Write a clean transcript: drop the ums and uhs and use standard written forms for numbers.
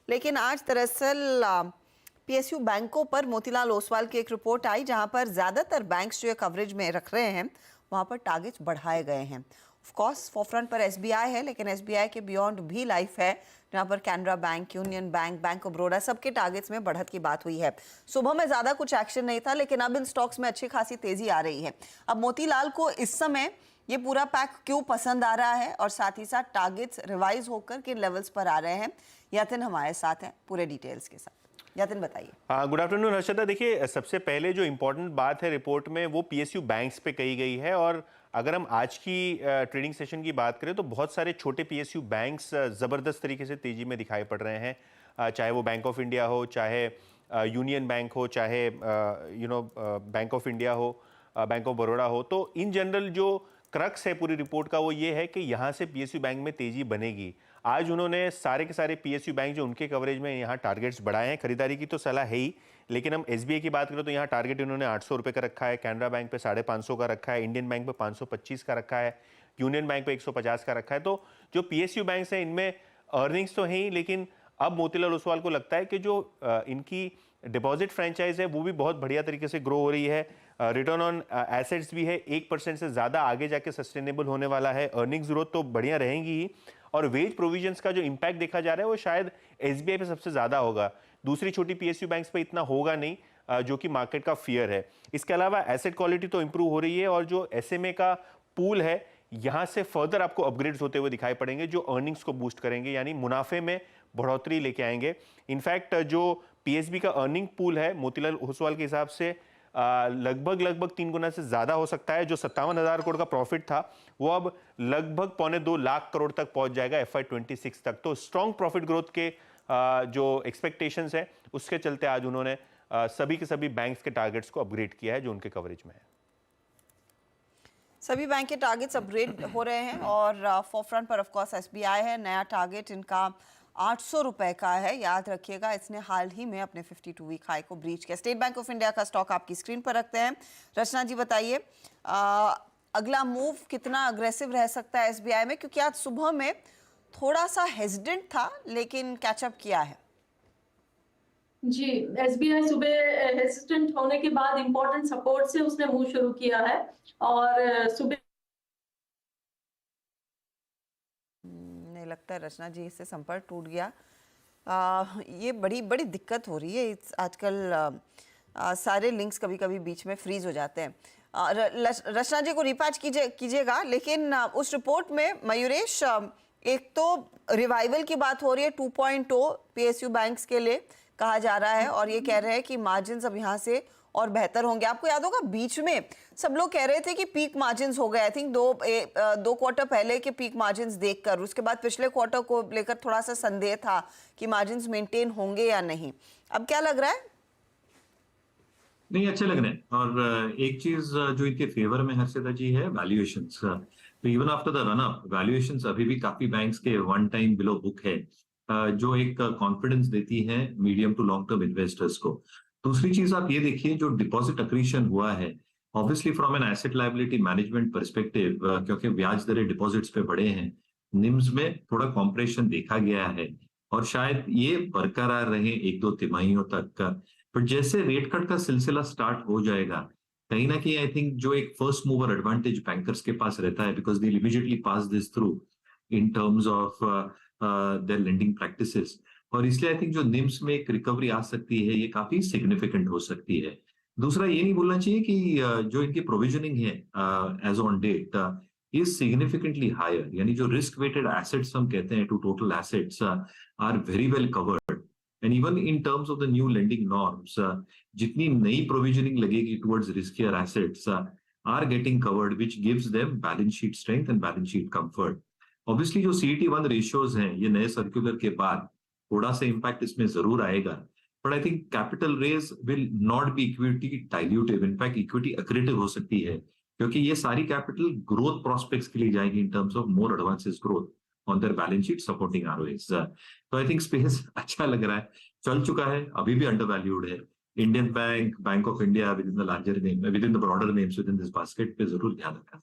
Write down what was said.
लेकिन आज दरअसल पीएसयू बैंकों पर मोतीलाल ओसवाल की एक रिपोर्ट आई जहां पर ज्यादातर बैंक्स जो कवरेज में रख रहे हैं वहां पर टारगेट्स बढ़ाए गए हैं। ऑफ कोर्स फोरफ्रंट पर एसबीआई है, लेकिन एसबीआई के बियॉन्ड भी लाइफ है जहां पर Canara bank, union bank, bank of Baroda सबके टारगेट्स में बढ़त की बात हुई है। सुबह में ज्यादा कुछ एक्शन नहीं था, लेकिन अब इन स्टॉक्स में अच्छी खासी तेजी आ रही है। अब मोतीलाल को इस समय ये पूरा पैक क्यों पसंद आ रहा है और साथ ही साथ टारगेट्स रिवाइज होकर किन लेवल्स पर आ रहे हैं, यतिन हमारे साथ हैं पूरे डिटेल्स के साथ। यतिन बताइए। हाँ, गुड आफ्टरनून हर्षदा। देखिए, सबसे पहले जो इम्पोर्टेंट बात है रिपोर्ट में वो पीएसयू बैंक्स पे कही गई है। और अगर हम आज की ट्रेडिंग सेशन की बात करें तो बहुत सारे छोटे पीएसयू बैंक्स ज़बरदस्त तरीके से तेजी में दिखाई पड़ रहे हैं। चाहे वो बैंक ऑफ इंडिया हो, चाहे यूनियन बैंक हो, चाहे बैंक ऑफ इंडिया हो, बैंक ऑफ बड़ौदा हो। तो इन जनरल जो क्रक्स है पूरी रिपोर्ट का वो ये है कि यहाँ से पीएसयू बैंक में तेजी बनेगी। आज उन्होंने सारे के सारे पीएसयू बैंक जो उनके कवरेज में यहाँ टारगेट्स बढ़ाए हैं। खरीदारी की तो सलाह है ही, लेकिन हम एसबीआई की बात करें तो यहाँ टारगेट इन्होंने 800 रुपये का रखा है, कैनरा बैंक पे 550 का रखा है, इंडियन बैंक पे 525 का रखा है, यूनियन बैंक पे 150 का रखा है। तो जो पीएसयू बैंक हैं इनमें अर्निंग्स तो हैं ही, लेकिन अब मोतीलाल ओसवाल को लगता है कि जो इनकी डिपॉजिट फ्रेंचाइज है वो भी बहुत बढ़िया तरीके से ग्रो हो रही है। रिटर्न ऑन एसेट्स भी है 1% से ज़्यादा आगे जाके सस्टेनेबल होने वाला है। अर्निंग्स ग्रोथ तो बढ़िया रहेंगी ही, और वेज प्रोविजंस का जो इम्पैक्ट देखा जा रहा है वो शायद एसबीआई पे सबसे ज़्यादा होगा। दूसरी छोटी पीएसयू बैंक्स पे इतना होगा नहीं, जो कि मार्केट का फियर है। इसके अलावा एसेट क्वालिटी तो इंप्रूव हो रही है, और जो एसएमए का पूल है यहाँ से फर्दर आपको अपग्रेड्स होते हुए दिखाई पड़ेंगे जो अर्निंग्स को बूस्ट करेंगे, यानी मुनाफे में बढ़ोतरी लेके आएंगे। इनफैक्ट जो पीएसबी का अर्निंग पूल है मोतीलाल ओसवाल के हिसाब से लगभग 3 गुना से ज्यादा हो सकता है। जो 57,000 करोड़ का प्रॉफिट था वो अब लगभग 2.25 लाख करोड़ तक पहुंच जाएगा FY26 तक। तो स्ट्रॉन्ग प्रॉफिट ग्रोथ के जो एक्सपेक्टेशंस है उसके चलते आज उन्होंने सभी के सभी बैंक्स के टारगेट्स को अपग्रेड किया है जो उनके कवरेज में है। सभी बैंक के टारगेट्स अपग्रेड हो रहे हैं और फोरफ्रंट पर ऑफ कोर्स एसबीआई है। नया टारगेट इनका 800 रुपए का है। याद रखिएगा, इसने हाल ही में अपने 52 वीक हाई को ब्रीच किया। स्टेट बैंक ऑफ इंडिया का स्टॉक आपकी स्क्रीन पर रखते हैं। रचना जी बताइए, अगला मूव कितना अग्रेसिव रह सकता है एसबीआई में, क्योंकि आज सुबह में थोड़ा सा हेजिडेंट था लेकिन कैचअप किया है। जी, एसबीआई सुबह हेजिटेंट होने के बाद इंपॉर्टेंट सपोर्ट से उसने मूव शुरू किया है और सुबह लगता है रचना जी से संपर्क टूट गया। ये बड़ी बड़ी दिक्कत हो रही है आजकल। सारे लिंक्स कभी कभी बीच में फ्रीज हो जाते हैं। रचना जी को रिपैच कीजिएगा। लेकिन उस रिपोर्ट में मयूरेश, एक तो रिवाइवल की बात हो रही है 2.0 पीएसयू बैंक्स के लिए कहा जा रहा है, और ये कह रहे हैं कि मार्जिन अब यहाँ से और बेहतर होंगे। आपको याद होगा बीच में सब लोग कह रहे थे कि पीक मार्जिन्स हो गए। आई थिंक दो क्वार्टर पहले के पीक मार्जिन्स देखकर, उसके बाद पिछले क्वार्टर को लेकर थोड़ा सा संदेह था कि मार्जिन्स मेंटेन होंगे या नहीं। अब क्या लग रहा है? नहीं, अच्छे लग रहे हैं। और एक चीज जो इनके फेवर में हर्षदा जी है, वैल्यूएशंस। तो even after the run up valuations अभी भी काफी बैंक्स के 1 टाइम बिलो बुक है, जो एक कॉन्फिडेंस देती है medium to long term investors को। दूसरी चीज आप ये देखिए, जो डिपॉजिट अक्रीशन हुआ है, obviously from an asset liability management perspective, क्योंकि ब्याज दरें डिपॉजिट्स पे बढ़े हैं, निम्स में थोड़ा कॉम्प्रेशन देखा गया है और शायद ये बरकरार रहे 1-2 तिमाहियों तक। पर जैसे रेट कट का सिलसिला स्टार्ट हो जाएगा, कहीं ना कहीं आई थिंक जो एक फर्स्ट मूवर एडवांटेज बैंकर्स के पास रहता है, because they immediately pass this through in terms of their lending practices, और इसलिए आई थिंक जो निम्स में एक रिकवरी आ सकती है ये काफी सिग्निफिकेंट हो सकती है। दूसरा ये नहीं भूलना चाहिए कि जो इनकी प्रोविजनिंग है as on date is significantly higher, यानी जो रिस्क वेटेड एसेट्स हम कहते हैं to total assets are very well covered. And even in terms of the new lending norms, जितनी नई प्रोविजनिंग लगेगी towards riskier assets are getting covered, which gives them balance sheet strength and balance sheet comfort. Obviously जो CET1 ratios हैं, ये नए circular के बाद थोड़ा सा इंपैक्ट इसमें जरूर आएगा, but I think capital raise will not be equity dilutive, in fact equity accretive हो सकती है, क्योंकि ये सारी कैपिटल ग्रोथ प्रोस्पेक्ट्स के लिए जाएगी इन terms of more advances growth on their balance sheet supporting ROAs। तो आई थिंक स्पेस अच्छा लग रहा है, चल चुका है, अभी भी अंडर वैल्यूड है। Indian bank, bank of India with in the larger name, with in the broader names with in this basket पे जरूर ध्यान रखना।